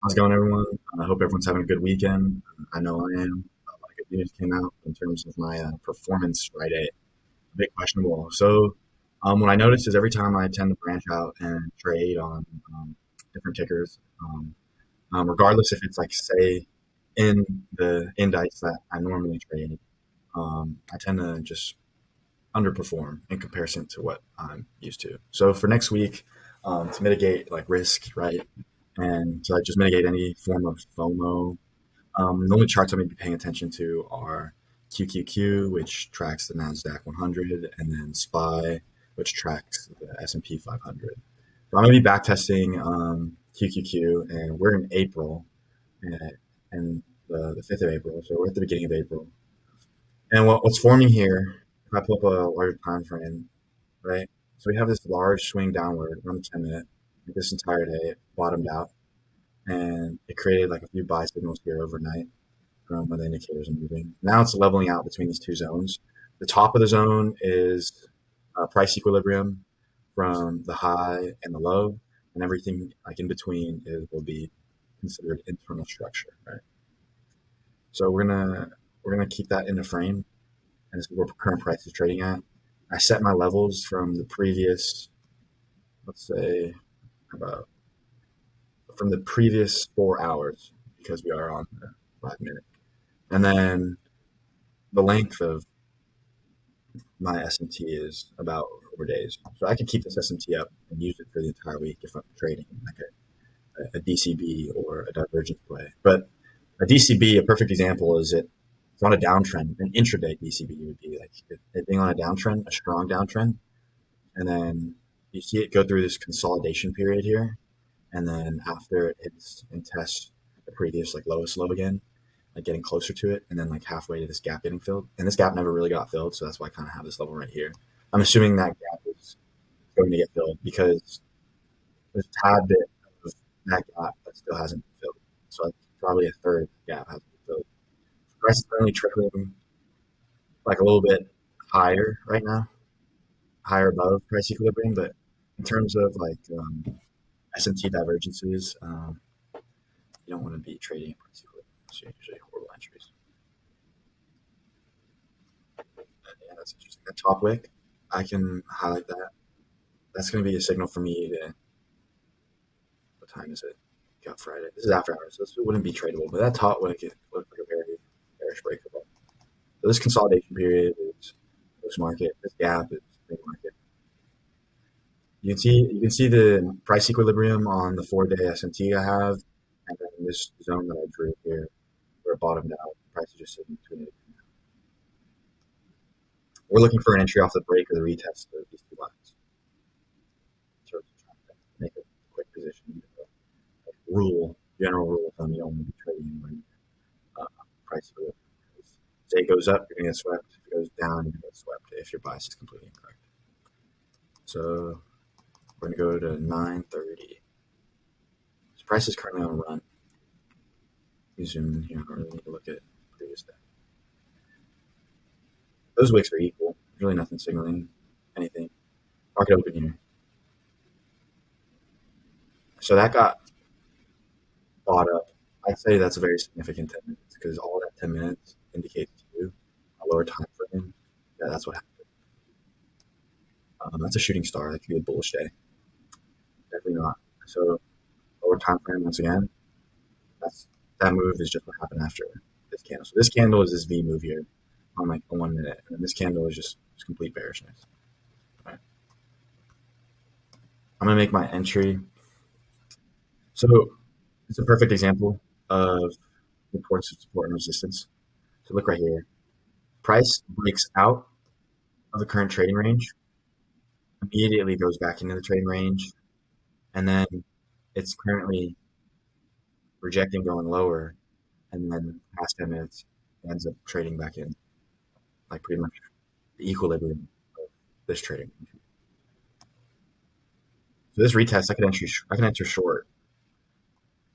How's it going, everyone? I hope everyone's having a good weekend. I know I am. A lot of good news came out in terms of my performance Friday. A bit questionable. What I noticed is every time I tend to branch out and trade on different tickers, regardless if it's like, say, in the index that I normally trade, I tend to just underperform in comparison to what I'm used to. So for next week, to mitigate like risk, right, and to like just mitigate any form of FOMO. The only charts I'm going to be paying attention to are QQQ, which tracks the Nasdaq 100, and then SPY, which tracks the S&P 500. So I'm going to be backtesting QQQ, and we're in April, and the 5th of April, so we're at the beginning of April. And what's forming here, if I pull up a larger time frame, right? So we have this large swing downward on the 10 minute. This entire day it bottomed out, and it created like a few buy signals here overnight from when the indicators are moving. Now it's leveling out between these two zones. The top of the zone is price equilibrium from the high and the low, and everything like in between will be considered internal structure, right? So we're gonna keep that in the frame, and this is where current price is trading at. I set my levels from the previous, let's say, about from the previous 4 hours because we are on the 5 minute, and then the length of my SMT is about 4 days. So I could keep this SMT up and use it for the entire week if I'm trading like a DCB or a divergence play. But a DCB, a perfect example is it's on a downtrend. An intraday DCB would be like it being on a downtrend, a strong downtrend, and then you see it go through this consolidation period here, and then after it hits and tests the previous like lowest low again, like getting closer to it, and then like halfway to this gap getting filled. And this gap never really got filled, so that's why I kind of have this level right here. I'm assuming that gap is going to get filled because there's a tad bit of that gap that still hasn't been filled. So like probably a third of the gap hasn't been filled. Price is currently trickling like a little bit higher right now, higher above price equilibrium, but in terms of like SMT divergences, you don't want to be trading at price equilibrium. So usually horrible entries. Yeah, that's interesting. That top wick, I can highlight that. That's going to be a signal for me to, what time is it? Got Friday. This is after hours, so this wouldn't be tradable. But that top wick, it looked like a very bearish break for. So this consolidation period is post market. This gap is pre market. You can see the price equilibrium on the 4 day SMT I have, and then this zone that I drew here where it bottomed out. The price is just sitting between it. We're looking for an entry off the break or the retest of these two lines. So trying to make a quick position. General rule of thumb, you don't want to be trading anywhere near price equilibrium. Say it goes up, you're gonna get swept. If it goes down, you're gonna get swept if your bias is completely incorrect. So we're gonna go to 9:30. This price is currently on a run. You zoom in here. I don't really need to look at previous day. Those wicks are equal. There's really nothing signaling anything. Market open here. So that got bought up. I'd say that's a very significant 10 minutes because all that 10 minutes indicates to you a lower time frame. Yeah, that's what happened. That's a shooting star. That could be a bullish day. Definitely not. So lower time frame once again. That's that move is just what happened after this candle. So this candle is this V move here on like a 1 minute, and then this candle is just complete bearishness. Right. I'm gonna make my entry. So it's a perfect example of reports of support and resistance. So look right here. Price breaks out of the current trading range, immediately goes back into the trading range, and then it's currently rejecting going lower, and then past 10 minutes ends up trading back in, like pretty much the equilibrium of this trading. So this retest, I can enter short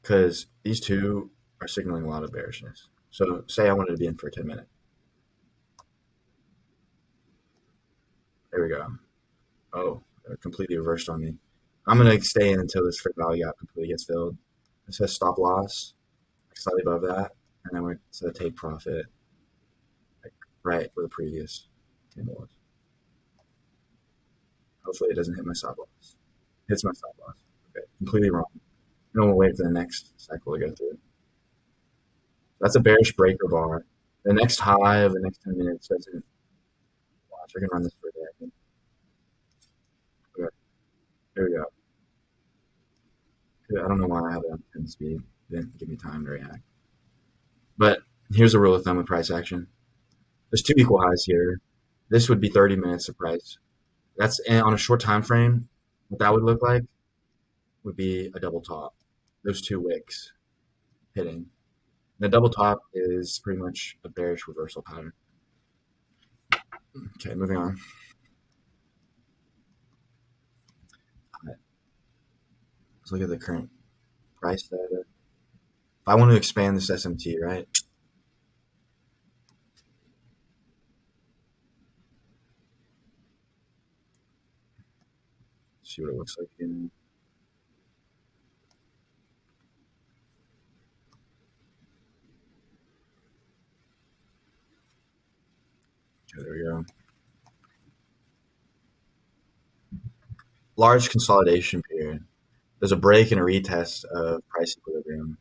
because these two are signaling a lot of bearishness. So say I wanted to be in for a 10 minute. There we go. Oh, they're completely reversed on me. I'm gonna stay in until this fair value gap completely gets filled. It says stop loss, like slightly above that, and then we're to take profit, like right where the previous candle was. Hopefully it doesn't hit my stop loss. Hits my stop loss. Okay, completely wrong. And we'll wait for the next cycle to go through. That's a bearish breaker bar. The next high of the next 10 minutes doesn't watch. I can run this for a day, I think. Okay, here we go. I don't know why I have it on 10 speed. It didn't give me time to react. But here's a rule of thumb with price action. There's two equal highs here. This would be 30 minutes of price. That's on a short time frame. What that would look like would be a double top. Those two wicks hitting. The double top is pretty much a bearish reversal pattern. Okay, moving on. Let's look at the current price data. If I want to expand this SMT, right? See what it looks like again. Okay, there we go. Large consolidation period. There's a break and a retest of price equilibrium.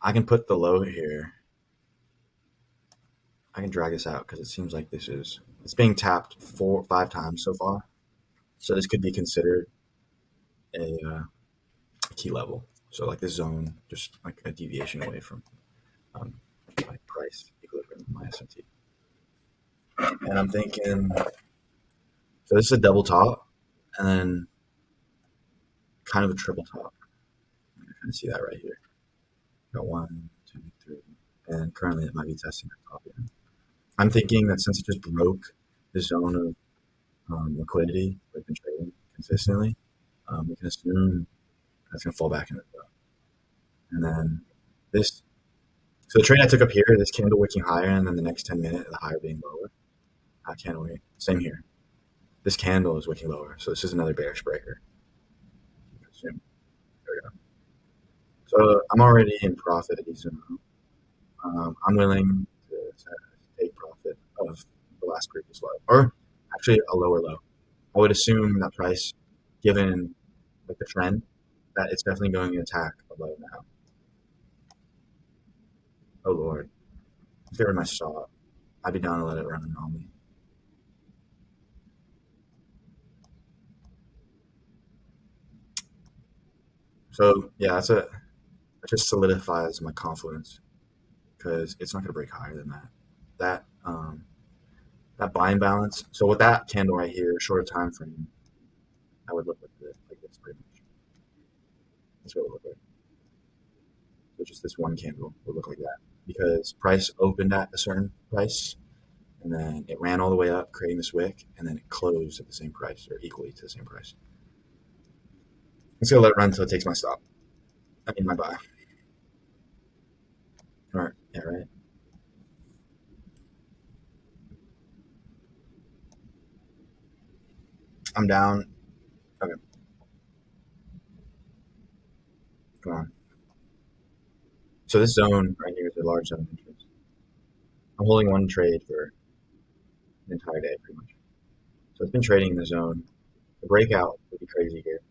I can put the low here. I can drag this out because it seems like it's being tapped 5 times so far. So this could be considered a key level. So like this zone, just like a deviation away from um, like price equilibrium, my SMT. And I'm thinking, so this is a double top, and then kind of a triple top. You can kind of see that right here. Got 1, 2, 3, and currently it might be testing that top again. I'm thinking that since it just broke the zone of liquidity we've been trading consistently, we can assume that's going to fall back into the top. And then this, so the trade I took up here, this candle wicking higher, and then the next 10 minutes, the higher being lower. Candle here. Same here. This candle is wicking lower, so this is another bearish breaker. There we go. So I'm already in profit a decent amount. I'm willing to take profit of the last previous low, or actually a lower low. I would assume that price, given like the trend, that it's definitely going to attack a low now. Oh lord, if they were my stop, I'd be down to let it run on me. So yeah, that just solidifies my confidence because it's not going to break higher than that. That buying balance. So with that candle right here, shorter time frame, I would look like this pretty much. That's what it would look like. So just this one candle would look like that because price opened at a certain price, and then it ran all the way up, creating this wick, and then it closed at the same price or equally to the same price. I'm just gonna let it run until it takes my stop. I mean my buy. All right, yeah, right. I'm down. Okay, come on. So this zone right here is a large zone of interest. I'm holding one trade for the entire day, pretty much. So it's been trading in the zone. The breakout would be crazy here.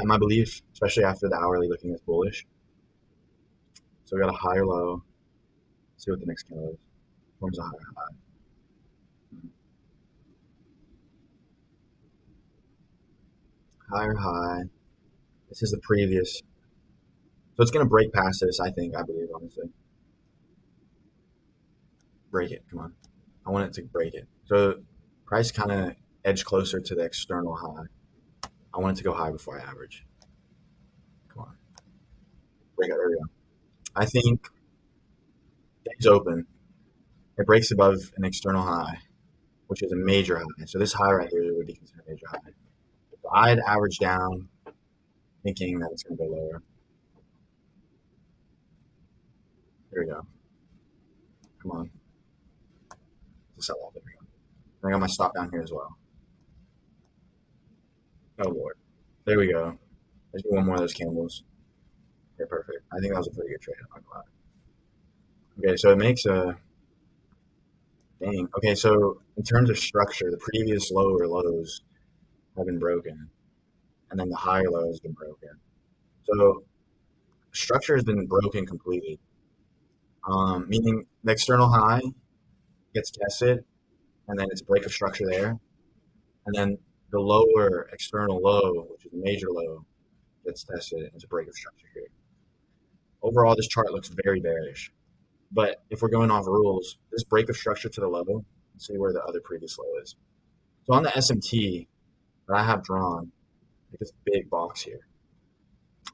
My belief, especially after the hourly looking as bullish. So we got a higher low. Let's see what the next candle is. Forms a higher high. Higher high. This is the previous. So it's going to break past this, I believe, honestly. Break it. Come on. I want it to break it. So price kind of edge closer to the external high. I want it to go high before I average. Come on. Break it. There we go. I think it's open. It breaks above an external high, which is a major high. So this high right here would be considered a major high. So I'd average down thinking that it's going to go lower. Here we go. Come on. It's a sell off. There we go. I got my stop down here as well. Oh lord. There we go. There's one more of those candles. Okay, perfect. I think that was a pretty good trade. I'm not gonna lie. Okay, so it makes a dang. Okay, so in terms of structure, the previous lower lows have been broken, and then the higher low has been broken. So structure has been broken completely. Meaning the external high gets tested, and then it's a break of structure there, and then the lower external low, which is a major low, gets tested, and it's a break of structure here. Overall, this chart looks very bearish. But if we're going off rules, this break of structure to the low, let's see where the other previous low is. So on the SMT that I have drawn, like this big box here,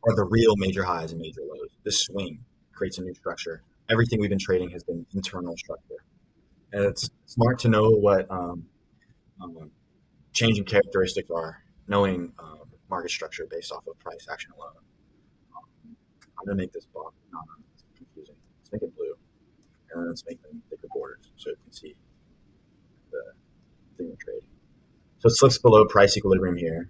are the real major highs and major lows. This swing creates a new structure. Everything we've been trading has been internal structure. And it's smart to know what um, changing characteristics are, knowing market structure based off of price action alone. I'm going to make this box, no, it's confusing. Let's make it blue. And then let's make them thicker borders so you can see the thing we're trading. So it slips below price equilibrium here.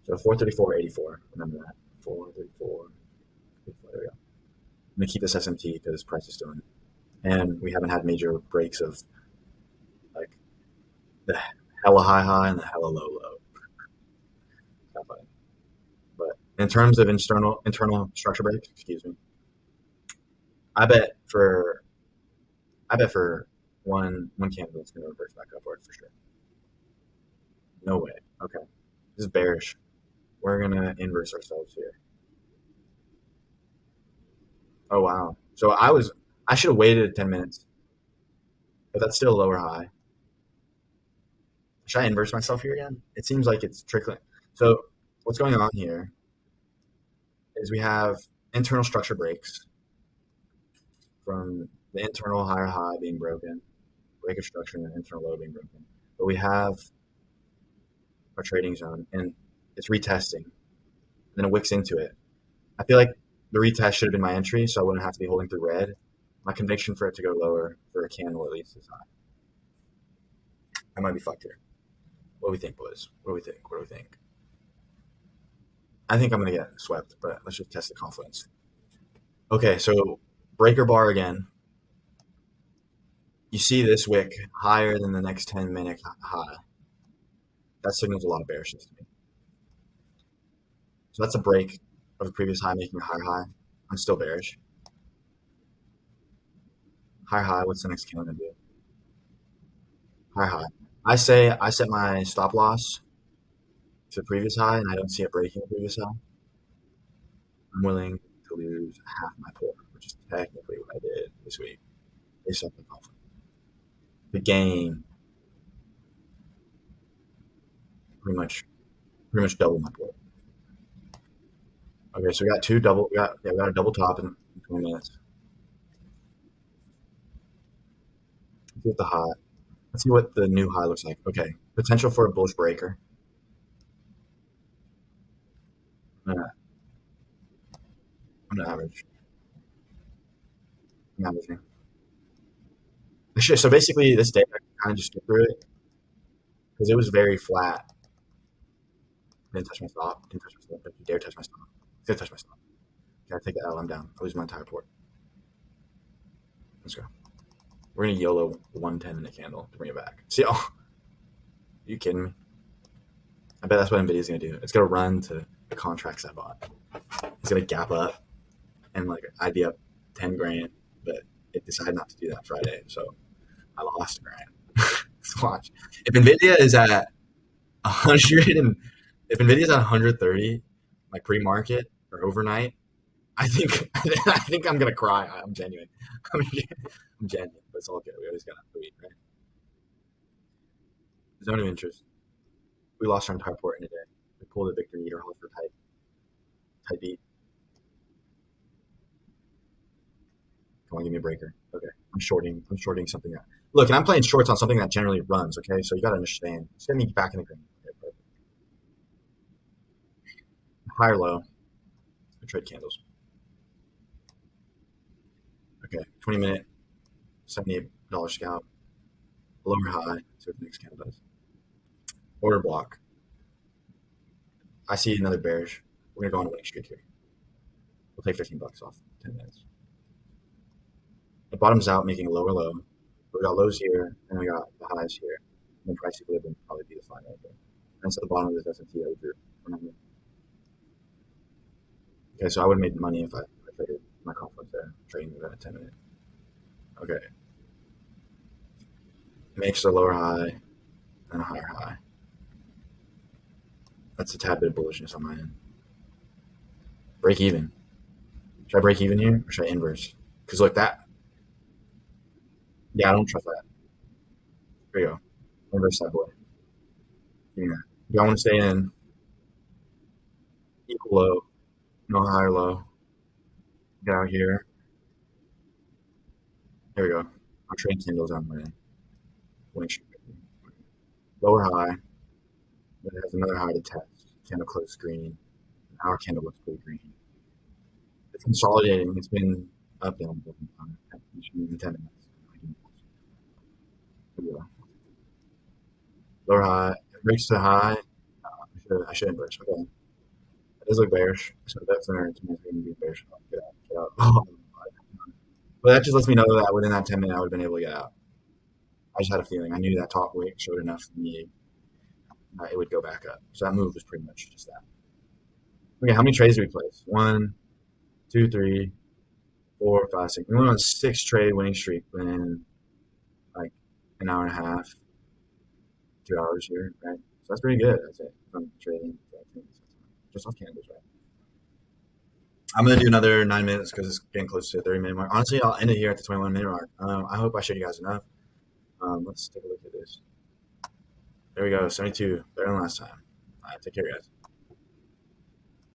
So 434.84. Remember that. 434. There we go. I'm going to keep this SMT because price is still in. And we haven't had major breaks of like the hella high and the hella low. It's not funny. But in terms of internal structure breaks, excuse me, I bet for I bet for one candle it's going to reverse back upward for sure. No way. Okay, this is bearish. We're gonna inverse ourselves here. Oh wow. So I should have waited 10 minutes, but that's still a lower high. Should I inverse myself here again? It seems like it's trickling. So what's going on here is we have internal structure breaks from the internal higher high being broken, break of structure, and the internal low being broken. But we have our trading zone, and it's retesting. And then it wicks into it. I feel like the retest should have been my entry, so I wouldn't have to be holding through red. My conviction for it to go lower for a candle at least is high. I might be fucked here. What do we think, boys? What do we think? What do we think? I think I'm gonna get swept, but let's just test the confidence. Okay, so breaker bar again. You see this wick higher than the next 10-minute high. That signals a lot of bearishness to me. So that's a break of the previous high making a higher high. I'm still bearish. Higher high, what's the next candle gonna do? Higher high. I say I set my stop loss to the previous high and I don't see it breaking the previous high. I'm willing to lose half my port, which is technically what I did this week. Based off the confidence. The game pretty much double my port. Okay, so we got two double. We got a double top in 20 minutes. Let's see what the high. Let's see what the new high looks like. Okay, potential for a bullish breaker. I'm gonna average. I'm averaging. So basically, this day I kind of just skip through it because it was very flat. Didn't touch my stop. Didn't touch my stop. Don't you dare touch my stop. Didn't touch my stop. Gotta take the L. I'm down. I lose my entire port. Let's go. We're gonna YOLO 110 in a candle to bring it back. See? Oh, are you kidding me? I bet that's what Nvidia's gonna do. It's gonna run to the contracts I bought. It's gonna gap up and like I'd be up 10 grand, but it decided not to do that Friday, so I lost a grand. Let's watch. If Nvidia is at 100 and if Nvidia's at 130, like pre-market or overnight, I think I think I'm gonna cry. I'm genuine. I'm genuine, but it's all good. We always gotta wait, right? Zone of interest. We lost our entire port in a day. We pulled a Victor Niederhofer type beat. Come on, give me a breaker. Okay, I'm shorting. I'm shorting something that. Look, and I'm playing shorts on something that generally runs. Okay, so you gotta understand. Just get me back in the green. Okay, perfect. Higher low. I trade candles. Okay, 20-minute, $78 scalp. Lower high. See what the next candle does. Order block. I see another bearish. We're gonna go on a winning streak here. We'll take 15 bucks off 10 minutes. It bottoms out, making a lower low. We got lows here, and we got the highs here. And then price equilibrium would probably be the final right there. And it's at the bottom of this S&P over. Okay, so I would have made money if I traded my confidence there, trading within a 10 minute. Okay, makes a lower high and a higher high. That's a tad bit of bullishness on my end. Break even. Should I break even here or should I inverse? Because look, that, yeah, I don't trust that. There you go. Inverse that boy. Yeah. Do I want to stay in equal low, no higher low? Get out here. There we go. I'm trading candles on my winning streak. Lower high. Then it has another high to test. Candle close green. Our candle looks pretty green. It's consolidating. It's been up down in 10 minutes. Lower high. It breaks to high. I should inverse. Okay. It does look bearish. So that's an to me going to be bearish. Get out. Get out. Oh, but that just lets me know that within that 10 minutes I would have been able to get out. I just had a feeling. I knew that top wick showed enough for me. It would go back up. So that move was pretty much just that. Okay, how many trades did we place? 1, 2, 3, 4, 5, 6. We went on a 6 trade winning streak within like an hour and a half, 2 hours here, right? So that's pretty good. That's it from trading. Just off candles, right? I'm gonna do another 9 minutes because it's getting close to the 30-minute mark. Honestly, I'll end it here at the 21-minute mark. I hope I showed you guys enough. Let's take a look at this. There we go, 72, better than last time. All right, take care, guys.